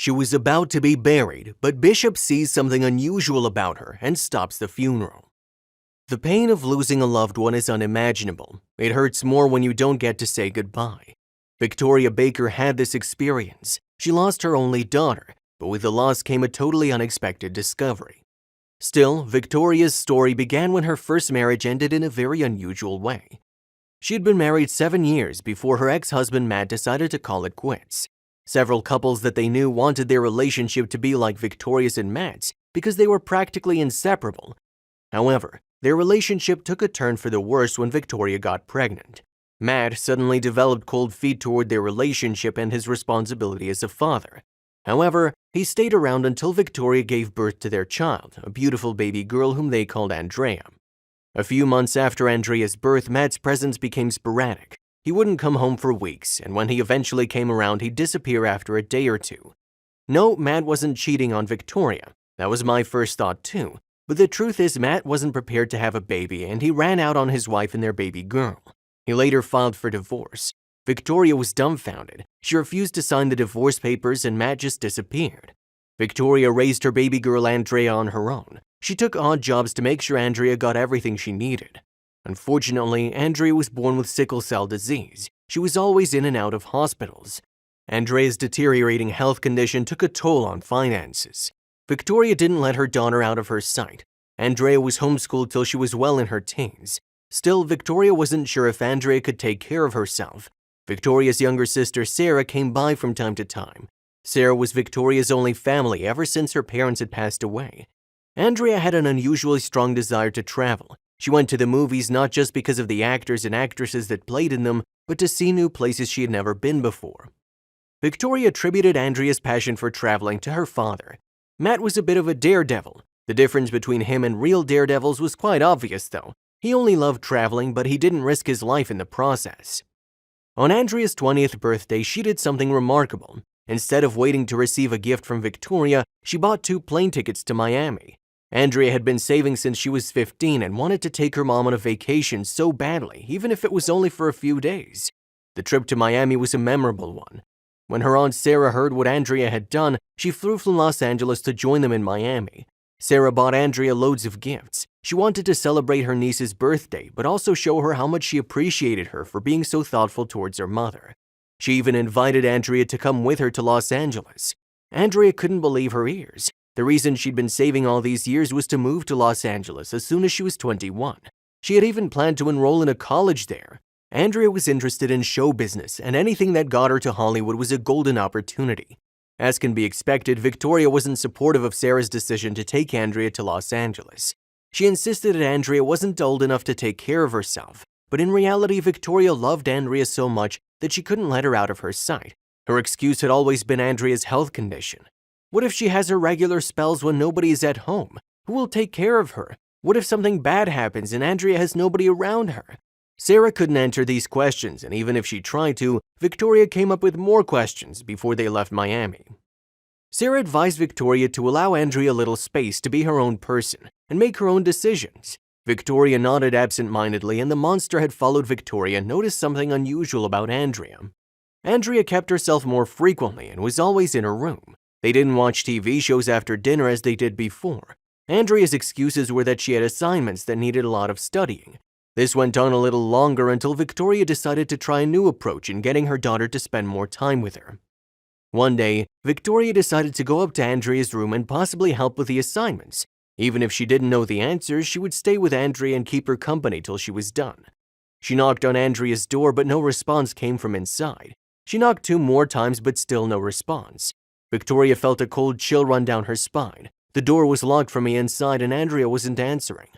She was about to be buried, but Bishop sees something unusual about her and stops the funeral. The pain of losing a loved one is unimaginable. It hurts more when you don't get to say goodbye. Victoria Baker had this experience. She lost her only daughter, but with the loss came a totally unexpected discovery. Still, Victoria's story began when her first marriage ended in a very unusual way. She had been married 7 years before her ex-husband Matt decided to call it quits. Several couples that they knew wanted their relationship to be like Victoria's and Matt's because they were practically inseparable. However, their relationship took a turn for the worse when Victoria got pregnant. Matt suddenly developed cold feet toward their relationship and his responsibility as a father. However, he stayed around until Victoria gave birth to their child, a beautiful baby girl whom they called Andrea. A few months after Andrea's birth, Matt's presence became sporadic. He wouldn't come home for weeks, and when he eventually came around, he'd disappear after a day or two. No, Matt wasn't cheating on Victoria. That was my first thought too. But the truth is, Matt wasn't prepared to have a baby, and he ran out on his wife and their baby girl. He later filed for divorce. Victoria was dumbfounded. She refused to sign the divorce papers, and Matt just disappeared. Victoria raised her baby girl Andrea on her own. She took odd jobs to make sure Andrea got everything she needed. Unfortunately, Andrea was born with sickle cell disease. She was always in and out of hospitals. Andrea's deteriorating health condition took a toll on finances. Victoria didn't let her daughter out of her sight. Andrea was homeschooled till she was well in her teens. Still, Victoria wasn't sure if Andrea could take care of herself. Victoria's younger sister Sarah came by from time to time. Sarah was Victoria's only family ever since her parents had passed away. Andrea had an unusually strong desire to travel. She went to the movies not just because of the actors and actresses that played in them, but to see new places she had never been before. Victoria attributed Andrea's passion for traveling to her father. Matt was a bit of a daredevil. The difference between him and real daredevils was quite obvious, though. He only loved traveling, but he didn't risk his life in the process. On Andrea's 20th birthday, she did something remarkable. Instead of waiting to receive a gift from Victoria, she bought 2 plane tickets to Miami. Andrea had been saving since she was 15 and wanted to take her mom on a vacation so badly, even if it was only for a few days. The trip to Miami was a memorable one. When her aunt Sarah heard what Andrea had done, she flew from Los Angeles to join them in Miami. Sarah bought Andrea loads of gifts. She wanted to celebrate her niece's birthday, but also show her how much she appreciated her for being so thoughtful towards her mother. She even invited Andrea to come with her to Los Angeles. Andrea couldn't believe her ears. The reason she'd been saving all these years was to move to Los Angeles as soon as she was 21. She had even planned to enroll in a college there. Andrea was interested in show business, and anything that got her to Hollywood was a golden opportunity. As can be expected, Victoria wasn't supportive of Sarah's decision to take Andrea to Los Angeles. She insisted that Andrea wasn't old enough to take care of herself, but in reality, Victoria loved Andrea so much that she couldn't let her out of her sight. Her excuse had always been Andrea's health condition. What if she has her regular spells when nobody is at home? Who will take care of her? What if something bad happens and Andrea has nobody around her? Sarah couldn't answer these questions, and even if she tried to, Victoria came up with more questions before they left Miami. Sarah advised Victoria to allow Andrea a little space to be her own person and make her own decisions. Victoria nodded absent-mindedly, and the monster had followed Victoria noticed something unusual about Andrea. Andrea kept herself more frequently and was always in her room. They didn't watch TV shows after dinner as they did before. Andrea's excuses were that she had assignments that needed a lot of studying. This went on a little longer until Victoria decided to try a new approach in getting her daughter to spend more time with her. One day, Victoria decided to go up to Andrea's room and possibly help with the assignments. Even if she didn't know the answers, she would stay with Andrea and keep her company till she was done. She knocked on Andrea's door, but no response came from inside. She knocked 2 more times, but still no response. Victoria felt a cold chill run down her spine. The door was locked from the inside and Andrea wasn't answering.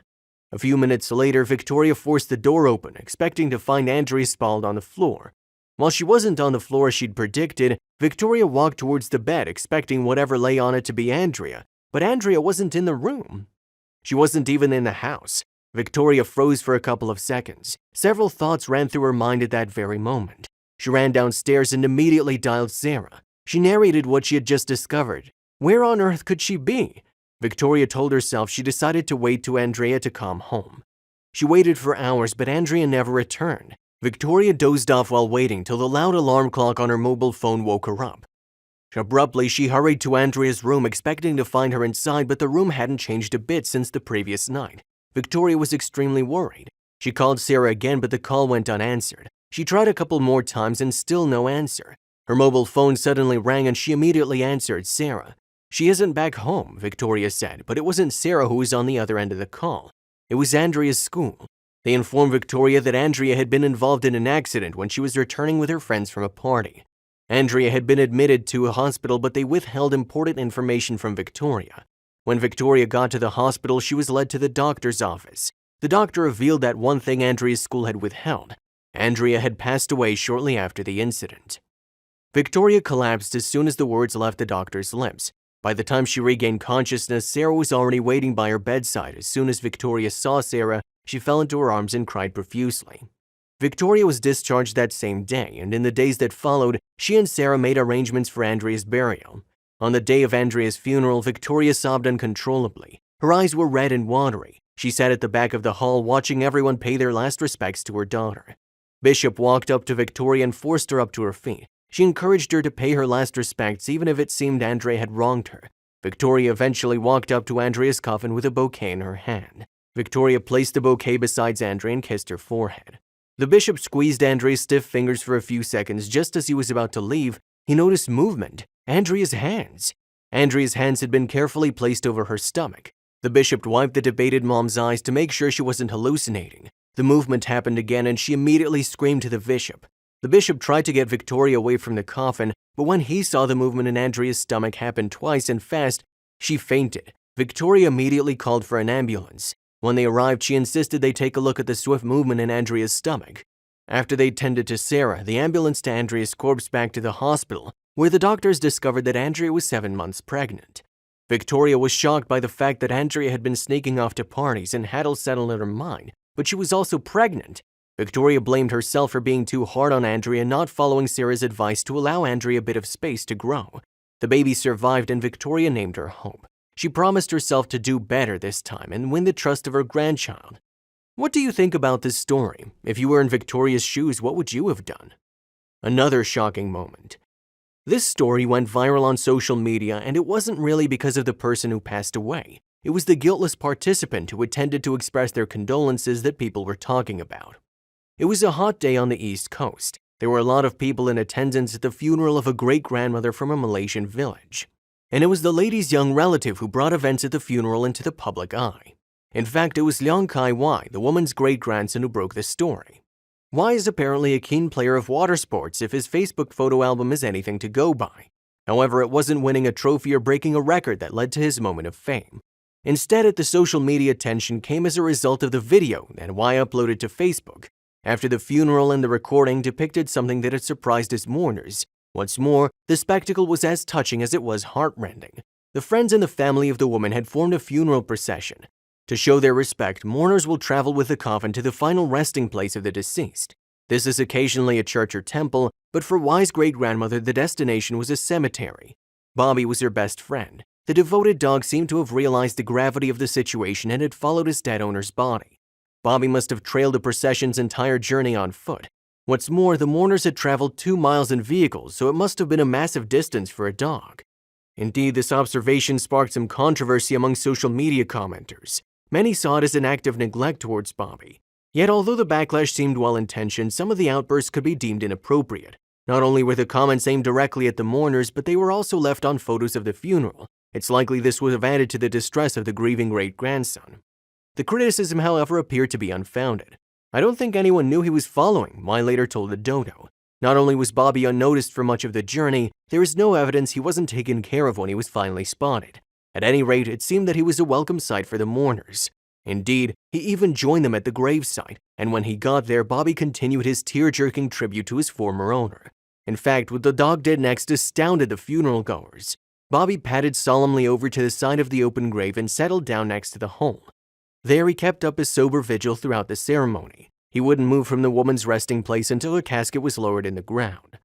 A few minutes later, Victoria forced the door open, expecting to find Andrea sprawled on the floor. While she wasn't on the floor as she'd predicted, Victoria walked towards the bed, expecting whatever lay on it to be Andrea, but Andrea wasn't in the room. She wasn't even in the house. Victoria froze for a couple of seconds. Several thoughts ran through her mind at that very moment. She ran downstairs and immediately dialed Sarah. She narrated what she had just discovered. Where on earth could she be? Victoria told herself she decided to wait till Andrea to come home. She waited for hours, but Andrea never returned. Victoria dozed off while waiting till the loud alarm clock on her mobile phone woke her up. Abruptly, she hurried to Andrea's room expecting to find her inside, but the room hadn't changed a bit since the previous night. Victoria was extremely worried. She called Sarah again, but the call went unanswered. She tried a couple more times and still no answer. Her mobile phone suddenly rang and she immediately answered Sarah. "She isn't back home," Victoria said, but it wasn't Sarah who was on the other end of the call. It was Andrea's school. They informed Victoria that Andrea had been involved in an accident when she was returning with her friends from a party. Andrea had been admitted to a hospital, but they withheld important information from Victoria. When Victoria got to the hospital, she was led to the doctor's office. The doctor revealed that one thing Andrea's school had withheld: Andrea had passed away shortly after the incident. Victoria collapsed as soon as the words left the doctor's lips. By the time she regained consciousness, Sarah was already waiting by her bedside. As soon as Victoria saw Sarah, she fell into her arms and cried profusely. Victoria was discharged that same day, and in the days that followed, she and Sarah made arrangements for Andrea's burial. On the day of Andrea's funeral, Victoria sobbed uncontrollably. Her eyes were red and watery. She sat at the back of the hall watching everyone pay their last respects to her daughter. Bishop walked up to Victoria and forced her up to her feet. She encouraged her to pay her last respects even if it seemed Andrea had wronged her. Victoria eventually walked up to Andrea's coffin with a bouquet in her hand. Victoria placed the bouquet beside Andrea and kissed her forehead. The bishop squeezed Andrea's stiff fingers for a few seconds. Just as he was about to leave, he noticed movement. Andrea's hands. Andrea's hands had been carefully placed over her stomach. The bishop wiped the debated mom's eyes to make sure she wasn't hallucinating. The movement happened again and she immediately screamed to the bishop. The bishop tried to get Victoria away from the coffin, but when he saw the movement in Andrea's stomach happen twice and fast, she fainted. Victoria immediately called for an ambulance. When they arrived, she insisted they take a look at the swift movement in Andrea's stomach. After they tended to Sarah, the ambulance to Andrea's corpse back to the hospital, where the doctors discovered that Andrea was 7 months pregnant. Victoria was shocked by the fact that Andrea had been sneaking off to parties and had all settled in her mind, but she was also pregnant. Victoria blamed herself for being too hard on Andrea and not following Sarah's advice to allow Andrea a bit of space to grow. The baby survived and Victoria named her Hope. She promised herself to do better this time and win the trust of her grandchild. What do you think about this story? If you were in Victoria's shoes, what would you have done? Another shocking moment. This story went viral on social media, and it wasn't really because of the person who passed away. It was the guiltless participant who attended to express their condolences that people were talking about. It was a hot day on the East Coast. There were a lot of people in attendance at the funeral of a great-grandmother from a Malaysian village. And it was the lady's young relative who brought events at the funeral into the public eye. In fact, it was Leong Kai Wai, the woman's great-grandson, who broke the story. Wai is apparently a keen player of water sports if his Facebook photo album is anything to go by. However, it wasn't winning a trophy or breaking a record that led to his moment of fame. Instead, the social media attention came as a result of the video that Wai uploaded to Facebook. After the funeral, and the recording depicted something that had surprised his mourners. What's more, the spectacle was as touching as it was heartrending. The friends and the family of the woman had formed a funeral procession. To show their respect, mourners will travel with the coffin to the final resting place of the deceased. This is occasionally a church or temple, but for Wai's great-grandmother, the destination was a cemetery. Bobby was her best friend. The devoted dog seemed to have realized the gravity of the situation and had followed his dead owner's body. Bobby must have trailed the procession's entire journey on foot. What's more, the mourners had traveled 2 miles in vehicles, so it must have been a massive distance for a dog. Indeed, this observation sparked some controversy among social media commenters. Many saw it as an act of neglect towards Bobby. Yet, although the backlash seemed well-intentioned, some of the outbursts could be deemed inappropriate. Not only were the comments aimed directly at the mourners, but they were also left on photos of the funeral. It's likely this would have added to the distress of the grieving great-grandson. The criticism, however, appeared to be unfounded. I don't think anyone knew he was following, Wai later told the Dodo. Not only was Bobby unnoticed for much of the journey, there is no evidence he wasn't taken care of when he was finally spotted. At any rate, it seemed that he was a welcome sight for the mourners. Indeed, he even joined them at the gravesite, and when he got there, Bobby continued his tear-jerking tribute to his former owner. In fact, what the dog did next astounded the funeral goers. Bobby padded solemnly over to the side of the open grave and settled down next to the hole. There, he kept up his sober vigil throughout the ceremony. He wouldn't move from the woman's resting place until her casket was lowered in the ground.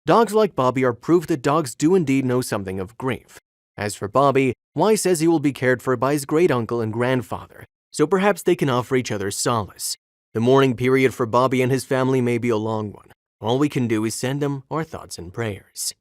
Dogs like Bobby are proof that dogs do indeed know something of grief. As for Bobby, Wai says he will be cared for by his great-uncle and grandfather, so perhaps they can offer each other solace. The mourning period for Bobby and his family may be a long one. All we can do is send them our thoughts and prayers.